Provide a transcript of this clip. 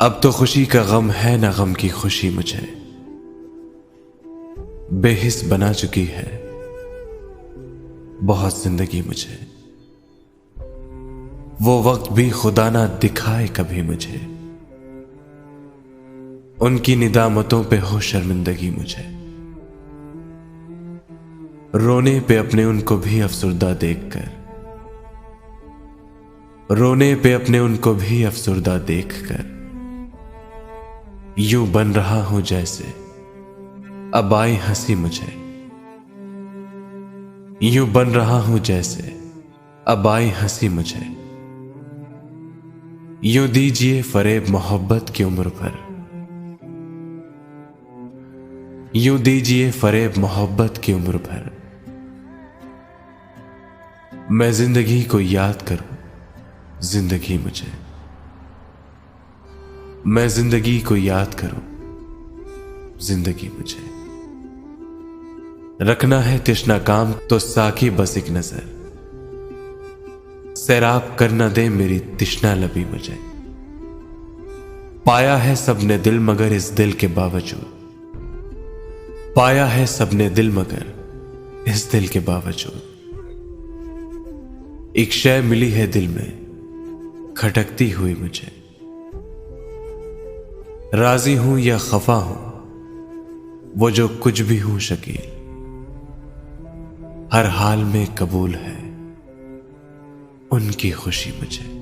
अब तो खुशी का गम है ना गम की खुशी मुझे बेहिस बना चुकी है बहुत जिंदगी मुझे। वो वक्त भी खुदा ना दिखाए कभी मुझे, उनकी निदामतों पे हो शर्मिंदगी मुझे। रोने पे अपने उनको भी अफसुर्दा देखकर, रोने पे अपने उनको भी अफसुर्दा देखकर यूं बन रहा हूं जैसे अब आई हंसी मुझे। यूं बन रहा हूं जैसे अब आई हंसी मुझे। यूं दीजिए फरेब मोहब्बत की उम्र भर, यूं दीजिए फरेब मोहब्बत की उम्र भर। मैं जिंदगी को याद करूं जिंदगी मुझे, मैं जिंदगी को याद करूं जिंदगी मुझे। रखना है तिश्ना काम तो साकी बस एक नजर, सैराब करना दे मेरी तिश्ना लबी मुझे। पाया है सबने दिल मगर इस दिल के बावजूद, पाया है सबने दिल मगर इस दिल के बावजूद एक शय मिली है दिल में खटकती हुई मुझे। राजी हूं या खफा हूं वो जो कुछ भी हूं शकील, हर हाल में कबूल है उनकी खुशी मुझे।